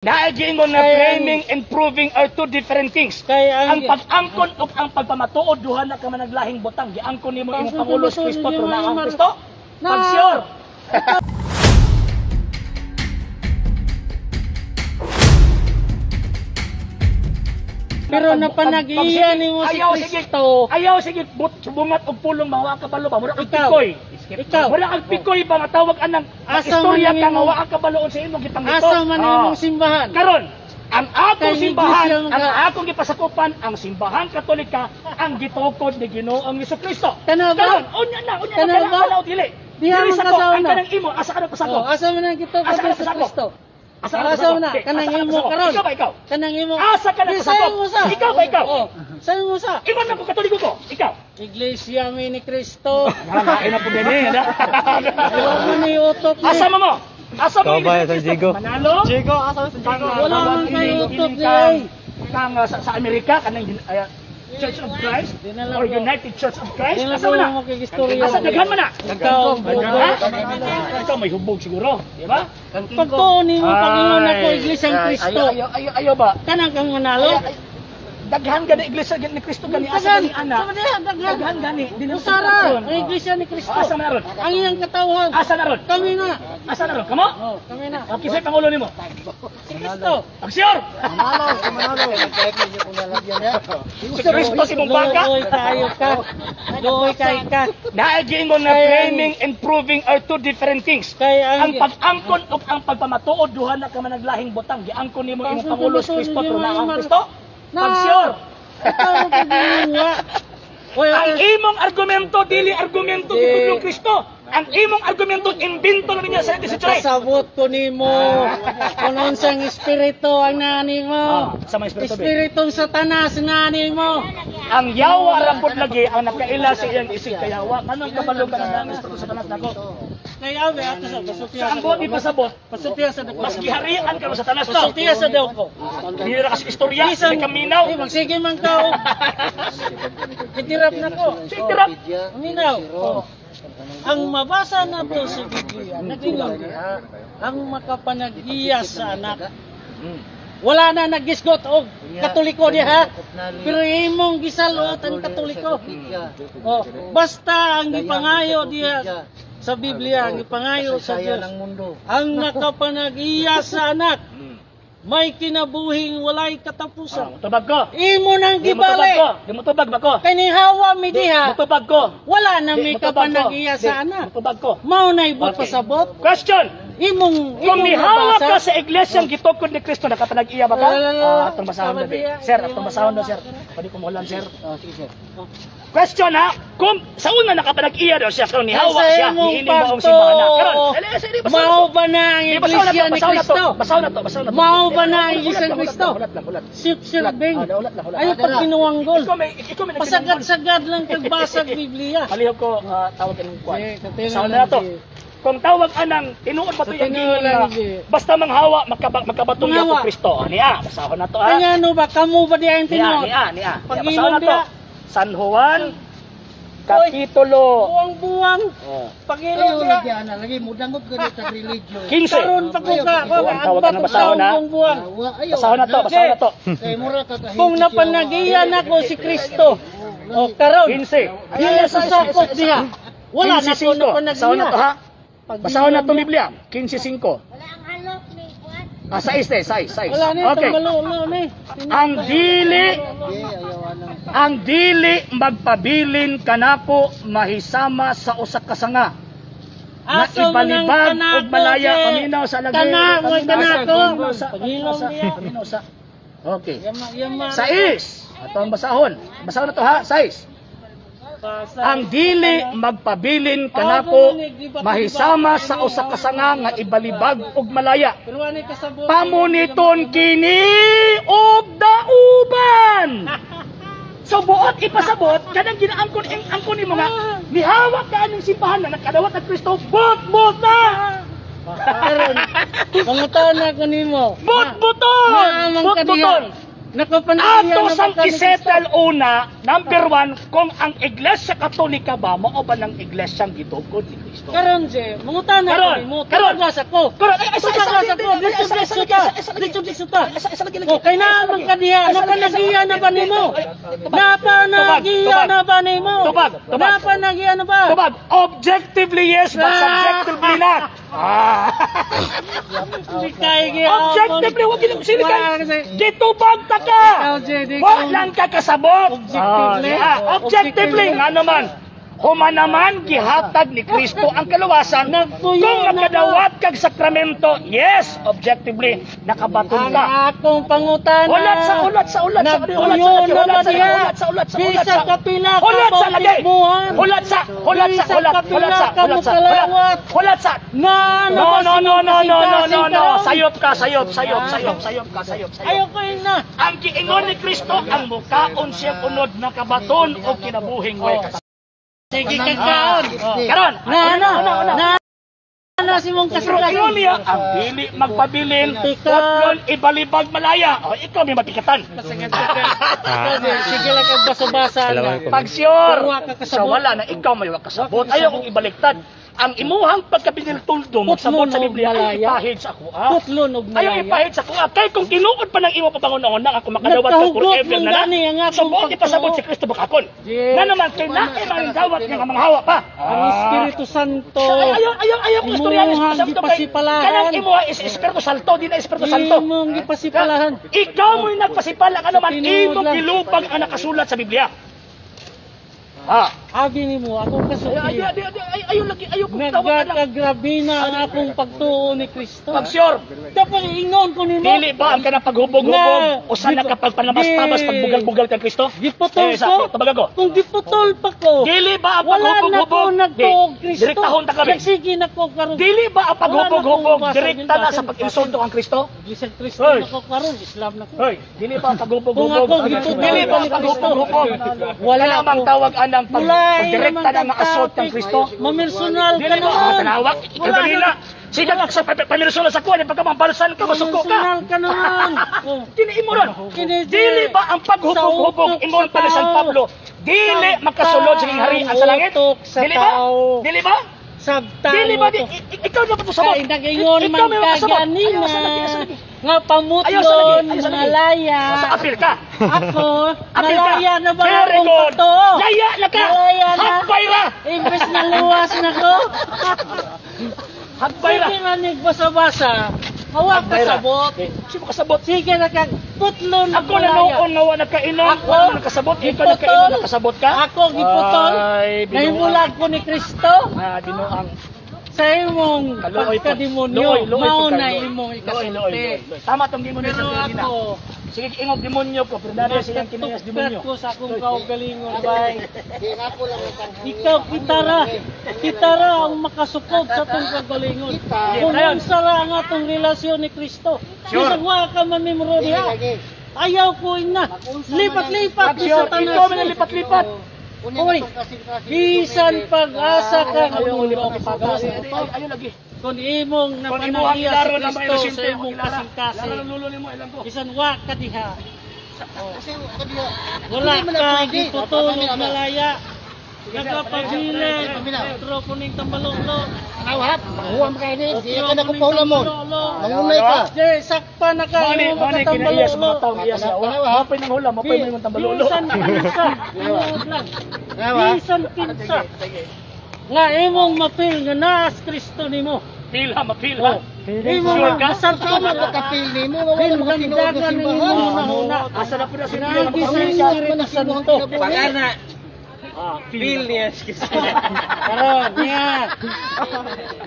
Naigiingon na framing and proving are two different things. Ang pag-angkon ug ang pagpamatuod duha na ka managlahing butang. Giangkon nimo imong Pangulo si Kristo na ang Kristo. Pag-sure. Pero napanag-iya nimo si Kristo. Ayaw sige bumat og pulong mawa ka balo ba? Mura kang pikoy. Ikaw. Wala kang pikoy ba matawag anang istorya ka nga wa ka baloon sa imong gitangito. Asa man imong simbahan? Karon, ang akong simbahan, ang akong gipasakupan, ang simbahan Katolika, ang gitukod ni Ginoong Jesucristo. Tanaw ba? Karon, unya na pala dili. Diha Dili man sa ko, kasauna. ang kanang imo, asa ka na pasako? Asa man ang gitukod Asa ka ni na pasako? Kristo? Asa ka na Asa pasako? man kanang imo karon. Ikaw ba ikaw? Kanang imo. Asa ka na pasako? Ikaw ba ikaw? Saan mo sa? Ingon na ko Katoliko ko. Ikaw. Iglesia mi ni Kristo. Wala na po gani. Wala mo ni utok ni. Asa mo? Asa mo? Kau San Diego. Manalo? Diego, asa sa Diego? Wala man kayo utok ni. Kang sa Amerika kanang Church of Christ or United Church of Christ. Dili Asa mo na? mo kay istorya. Asa daghan man na? Ikaw. Ikaw may hubog siguro, di ba? Pagtuon nimo Panginoon ako Iglesia ng Kristo. Ayaw ba? Kanang kang manalo. Daghan gani iglesia ni Kristo gani asa gani ana. Daghan gani. Usara, ang Iglesia ni Kristo. Asa naron? Ang iyang katawhan. Asa naron? Kami na. Asa naron? Kamo? Kami na. Okay, say Pangulo nimo. Si Kristo. Aksyon! Si Kristo si mong baka. Looy kayo ka. Looy kayo ka. Naigiingon na framing and proving are two different things. Ang pag-angkon ug ang pagpamatuod duha na ka managlahing butang. Giangkon nimo imong Pangulo si Kristo na ang Kristo. Pag-sure. Ikaw pagdiwa. Ang imong argumento dili argumento ni Kristo. Ang imong argumento imbento na niya sa Distrito. Pasabot ko nimo. Kung unsang espiritu ang nani mo. Sa mga espiritu. Espiritong Satanas nani mo. Ang yawa rapod lagi ang nakaila sa iyang isig kayawa. Kanang kabalog ka ng espiritu sa tanas nako. Kaya ame ato sa pasutya. Sa ambot ni pasabot. Pasutya sa dako. Mas giharian ka sa tanas to. Pasutya sa dako. Hindi na kasi istorya, hindi kaminaw. Magsige man ka. Itirap na ko. Itirap. Minaw. Ang mabasa na to sa Biblia, nagingon diha, ang makapanag-iya sa anak. Wala na nagisgot og Katoliko diha, pero imong gisalot ang Katoliko. Basta ang gipangayo diha sa Biblia, ang gipangayo sa Dios, ang makapanag-iya sa anak, may kinabuhing walay katapusan. Mutubag ko. Imo nang gibali. Di mutubag ba ko? Kani hawa mi diha. Mutubag ko. Wala na may kapanag-iya sa anak. Mutubag ko. Mao na ibot pasabot. Question. Kung mihawa ka sa iglesyang gitukod ni Kristo, nakapanag-iya ba ka? Atong basahon na ba? Sir, atong basahon na sir. Pwede ko mulan sir. Question ha, kung sa una nakapanag-iya daw siya, kung nihawa siya, hihiling mo ang simbahan na. Karon, mao ba na ang iglesia ni Kristo? Basaw na to. Mao ba na ang iglesia ni Kristo? Silbing. Ayaw pag ginuwanggol. Pasagad-sagad lang kagbasag Biblia. Palihog ko tawag ng kwan. Basaw na to. Kung tawag anang tinuod ba to yung basta manghawa magkabatuya ko Kristo. Niya, basahon na to ha. Kanya no ba kamo ba diyan tinuod? Niya. Basahon na to. San Juan kapitulo buwang Panginoon diya lagi mudangot ko sa religion. 15. karon pa ko ka Tawag na basahon na. Basahon na to. Kung napanag-iya nako si Kristo. O karon 15. dili sa sakop diha. Wala na ko Basahon na to ha. Basahon na to Biblia. 15:5. Wala ang halok ni Juan. 6. Wala ni Okay. tangalo ni. Ang dili magpabilin kanako mahisama sa usa ka sanga. Na ibalibag ug malaya paminaw sa lagay. Paminaw sa. Okay. 6. Atong basahon. Basahon na to ha. 6. Ang dili magpabilin kanako mahisama sa usa ka sanga nga ibalibag ug malaya. Pamuniton kini og dauban. So buot ipasabot kanang ginaangkon nimo nga nihawak ka aning simbahan na nakadawat ang Kristo bot na. Karon pangutan na ko nimo. Bot-buton. Nakapanagiya Ato na sang ba ka ni Kristo? isettle una, number one, kung ang Iglesia Katolika ba, mao ba ng Iglesyang gitugod ni Kristo? Karon je, mangutana Karon, ko mo. karon. Karon ko. Karon, ay, isa Pagkakas ako, dito ta. O, kay na magkadiha, napanagiya na ba nimo? Napanagiya na ba nimo? Tubag. Napanagiya na ba? Tubag, objectively yes, but subjectively not. Di kay Objectively, wag ginang sili Wala ka. kasi. Gitubag ta ka. LJ, di Wa ko- lang ka kasabot. Objectively. Objectively, nga naman. Huma naman, gihatag ni Kristo ang kaluwasan. Nagtuyo Kung na nakadawat kag sakramento, yes, objectively, nakabaton Ang ka. akong pangutana. Ulat sa Nagtuyo na ba diha? Bisa kapila ka Hulat sa lagay. bautismuhan. Hulat sa Na, sayop ka. Ayaw ko yun na. Ang giingon ni Kristo ang mukaon siya unod na kabaton o kinabuhing way katawan. Sige kakaon. Karon, Na si mong pero kasulat. ingon niya, ang dili magpabilin, Tika. utlon ibalibag malaya. O ikaw may matikatan. Sige lang kag basa-basa na. Pag sure, Pero wa ka kasabot. sa wala na ikaw may kasabot. Ayaw kong ibaliktad. Ang imuhang pagkabiniltuldo, magsabot sa Putlon o Biblia, ay malaya. ipahid sa kuha. Putlon og Ayaw malaya. ipahid sa kuha. Kaya kung tinuod pa ng imo papangunaon na ako makadawat ka Nagkahugot forever mong na gani ang na, akong so ipasabot si Kristo bakakon. Yes. Na naman, kay naay man dawat niya nga manghawa pa. Ang Espiritu Santo. Ayaw kong istoryalis Imuhang pasabot kay gipasipalahan. kanang imo is Espiritu Santo, di na Espiritu Santo. Imong gipasipalahan. Ikaw mo'y nagpasipala ka naman, Tinuod imo lang. gilupag ang nakasulat sa Biblia. Abi nimo akong kasuki. Ayaw kong tawag ka lang. Nagkakagrabe na ang akong pagtuo ni Kristo. Pag sure, Dapat ingon ko nimo. dili ba ang kanang paghubog-hubog Na- o sana ka pagpanabas-tabas pagbugal-bugal kay Kristo? Giputol sa ko. tabag ako. Kung giputol pa ko. Dili ba ang Wala na ko paghubog-hubog? nagtuog Kristo. Direktahon ta kami. Nagsige na ko karon. Dili ba ang paghubog-hubog Wala na akong direkta na basa, sa pag-insulto ang Kristo? Gisang Kristo Hoy. na ko karon, Islam na ko. Hoy, dili ba ang Kung paghubog-hubog? ako giputol Dili ba ang ni Kristo. paghubog-hubog? Wala Wala mang ako. tawag anang Wala pagdirekta na nga assault ng Kristo. Mamersonal ka Dili ba ang naman. tanawag? Ikaw Wala kanina. Sige ka sa pamirsula sa kuwan, pagkamambalsan ka, masuko ka. Mamersonal ka naman. Oh. Kini imo ron. Kini- Dili ba ang paghubog-hubog Sa ingon utok pa ni sa San tao. Pablo? Dili makasulod sa harian sa langit? Utok sa Dili ba? tao. Dili ba? Sabtang Dili ba? utok. Ikaw na pa sabot. Ay, nag-ingon Ikaw man may ka makasabot. ganina. Ayaw sa lagi, asa lagi. Nga pamutlon, Ayaw sa lagi, ayaw sa lagi. malaya. Sa apil ka. Ako, Apil ka. malaya na ba Very akong good. pato? Laya na ka. Malaya na. Hagbay ra. Imbes na luwas na ko. Hagbay ra. Sige nga nagbasa-basa. Hawak ka Hagbay ra. sabot. Sino kasabot? Sige na kag putlon Ako malaya. na noon nga wala nakainom. Ako? Wala mo nakasabot. Ikaw Giputol. nakainom nakasabot ka? Ako giputol. Ay, binuang. Nahimulag ko ni Kristo. Binuang. Sa imong Kaluoy po. pagkademonyo, Luoy mao po, na Luoy. imong Luoy. ikasulti. Tama tong demonyo Pero sa Pilipinas. ako, Sige, ingog demonyo ko. Pero dahil silang kinayas demonyo. ko sa akong kaugalingon, bay. Ikaw, kitara ang makasukod sa itong kagalingon. Kung Ayan. sara ang atong relasyon ni Kristo. Sure. Bisag wa ka mamimro diha. Ayaw ko na. Lipat-lipat di sa Ikaw may tanas. nalipat-lipat. Uy, bisan pag-asa ka ng Ayaw mundo. lipat-lipat. Ayaw lagi. Kung imong Kung imo ang napanahiya ilaro sa na Kristo may sa imong kasing-kasing. Laro ng lulo nimo ilang ko. Bisan wa ka diha. Kasi ako diya. Wala Hindi man ka pwede. gitutulog malaya. Nagapabilin. Otro kuning tambalolo. Nawhat. Huwag kayo ni. Di ka na kung paula mo. Mangunay ka. Jay, sakpa na ka. Mani, Imo mani kinaiya sa mga tao makatambalolo. iya siya. Mapay ng hula, mapay mo yung tambalolo. Bisan kinsa. Tinuod lang. Bisan kinsa. Nga imong mapil nga naas Kristo nimo. Pila, mapila. Imong Sure ka? kasal ka Sama mo. ka kapil ni mo. Wala mo ka tinuod na Dagan ninyo simbahan. una-una. Asa na po na Sinabi siya. sa Panginoon Espiritu sa imong Santo. kinabuhi. Feel niya. Karon, niya.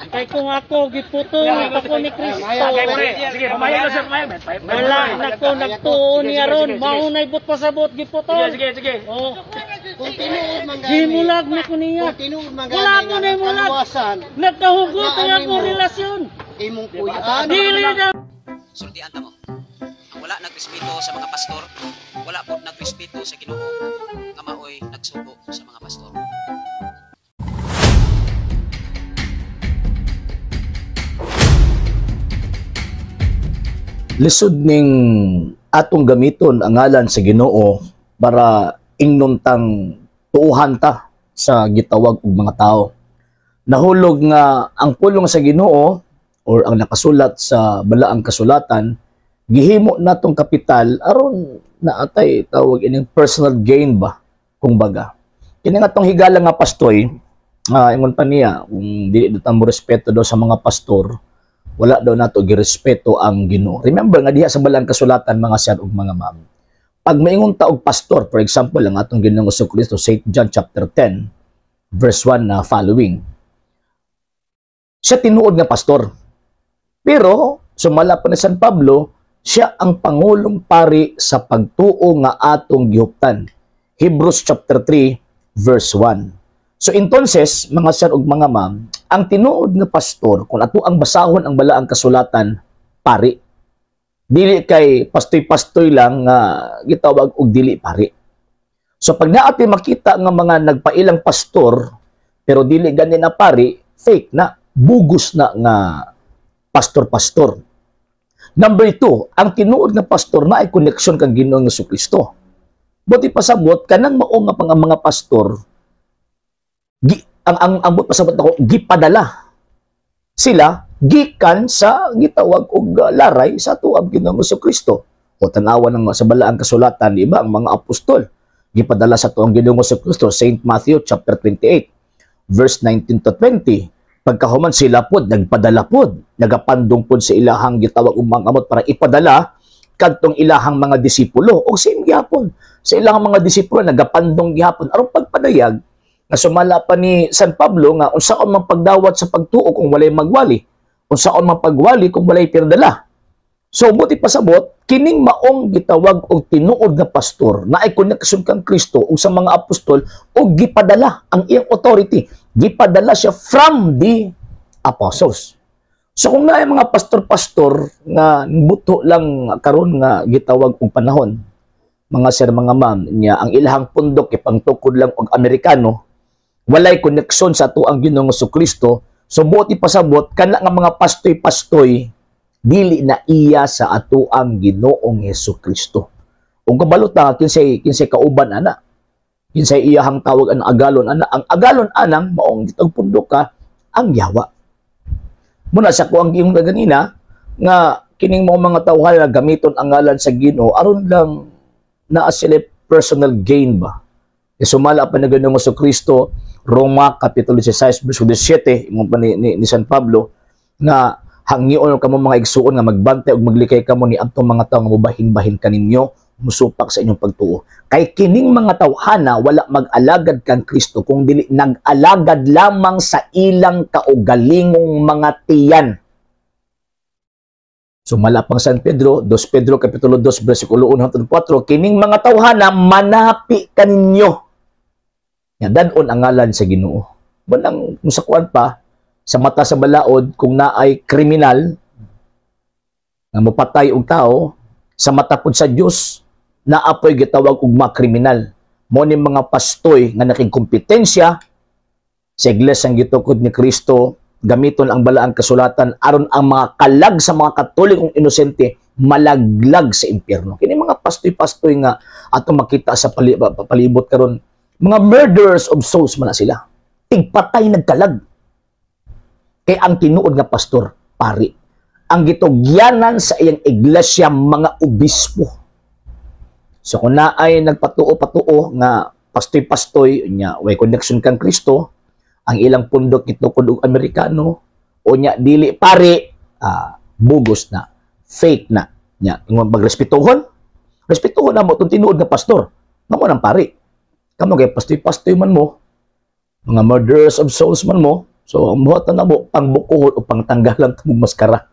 Kay kung ako giputol ako ni Kristo. Sige, pamayan na siya, pamayan. Wala na ko nagtuo niya ron. Maunay but pasabot giputol. Sige, sige. Oh, Kung tinuod man gani. gimulag na ko niya. Kung tinuod man Wala gani. ko na imulag. Kaluwasan. Nagkahugot ang ako relasyon. Imong kuyaan. Dili na. Sultian ta mo. Ang wala nagrespeto sa mga pastor, wala po nagrespeto sa Ginoo nga maoy nagsugo sa mga pastor. Lisod ning atong gamiton ang ngalan sa Ginoo para ingnontang tuuhan ta sa gitawag og mga tao. Nahulog nga ang pulong sa Ginoo or ang nakasulat sa balaang kasulatan gihimo natong kapital aron naatay tawag ining personal gain ba kung baga. Kini nga tong higala nga pastoy, ingon pa niya kung dili ta mo respeto daw sa mga pastor, wala daw nato girespeto ang Ginoo. Remember nga diha sa balaang kasulatan mga sir ug mga ma'am, pag maingon ta og pastor, for example ang atong Ginoong Jesucristo, St. John chapter 10 verse 1 na following, siya tinuod nga pastor. Pero sumala pa ni San Pablo, siya ang pangulong pari sa pagtuo nga atong gihuptan. Hebrews chapter 3 verse 1. So entonces, mga sir ug mga ma'am, ang tinuod nga pastor, kung ato ang basahon ang balaang kasulatan, pari. Dili kay pastoy-pastoy lang nga gitawag og dili pari. So pag naati makita nga mga nagpailang pastor pero dili gani na pari, fake na, bugos na nga pastor-pastor. Number 2, ang tinuod nga pastor na ay koneksyon kang Ginoong Jesucristo. Buti pasabot kanang mao nga pang ang mga pastor ang ambot pasabot ako gipadala sila gikan sa gitawag og laray sa tuang Ginoong Jesucristo. O tanawan ng sa balaang kasulatan, di ba, ang mga apostol gipadala sa tuang Ginoong Jesucristo, St. Matthew chapter 28 verse 19 to 20. Pagkahuman sila pod nagpadala pod, nagapandong pod sa ilahang gitawag og mga amot para ipadala kadtong ilahang mga disipulo. O same gyapon sa ilahang mga disipulo nagapandong gyapon aron pagpadayag na sumala pa ni San Pablo nga unsaon man pagdawat sa pagtuo kung walay magwali, unsaon man pagwali kung walay pirdala. So buti pasabot kining maong gitawag og tinuod nga pastor na ay koneksyon kang Kristo ug sa mga apostol og gipadala ang iyang authority, gipadala siya from the apostles. So kung naay mga pastor-pastor nga buto lang karon nga gitawag og panahon, mga sir mga ma'am, niya ang ilahang pundok ipangtukod lang og Amerikano, walay koneksyon sa tuang Ginoong Jesucristo. So buti pasabot kana nga mga pastoy-pastoy dili na iya sa atuang Ginoong Jesucristo. Ug kabalo ta kinsay kauban ana, kinsay iyahang tawag ang agalon ana, ang agalon anang maong gitag pundok ka ang yawa. Muna sa ko ang giingon ganina nga kining mga tawhan nga gamiton ang ngalan sa Ginoo aron lang naa sila personal gain ba. Sumala pa na Ginoong Jesucristo, Roma kapitulo 16 verse 17, ingon pa ni San Pablo nga hangyoon kamo mga igsuon nga magbantay ug maglikay kamo ni adtong mga tawo nga mobahin-bahin kaninyo musupak sa inyong pagtuo. Kay kining mga tawhana wala mag-alagad kang Kristo kung dili nag-alagad lamang sa ilang kaugalingong mga tiyan. Sumala pang San Pedro, 2 Pedro kapitulo 2 bersikulo 1 hangtod 4, kining mga tawhana manapi kaninyo. Nga dadon ang ngalan sa Ginoo. Walang musakuan pa sa mata sa balaod kung naay kriminal nga mopatay og tao, sa mata pud sa Dios naapoy gitawag og mga kriminal. Mo ni mga pastoy nga nakigkompetensya sa iglesyang gitukod ni Kristo, gamiton ang balaang kasulatan aron ang mga kalag sa mga katolikong inosente malaglag sa impyerno. Kini mga pastoy-pastoy nga atong makita sa palibot karon, mga murderers of souls man na sila. Tigpatay nagkalag. Kay ang tinuod nga pastor, pari, ang gitugyanan sa iyang iglesia mga obispo. So kung naay nagpatuo-patuo nga pastoy-pastoy nya way connection kang Kristo, ang ilang pundok gitukod og Amerikano o nya dili pari, bugos na, fake na. Nya ingon magrespetuhon, respetuhon na mo tong tinuod nga pastor. Namo nang pari. Kamo kay pastoy-pastoy man mo, mga murderers of souls man mo. So, ang buhat na mo, pangbukuhon o pangtanggalan itong maskara.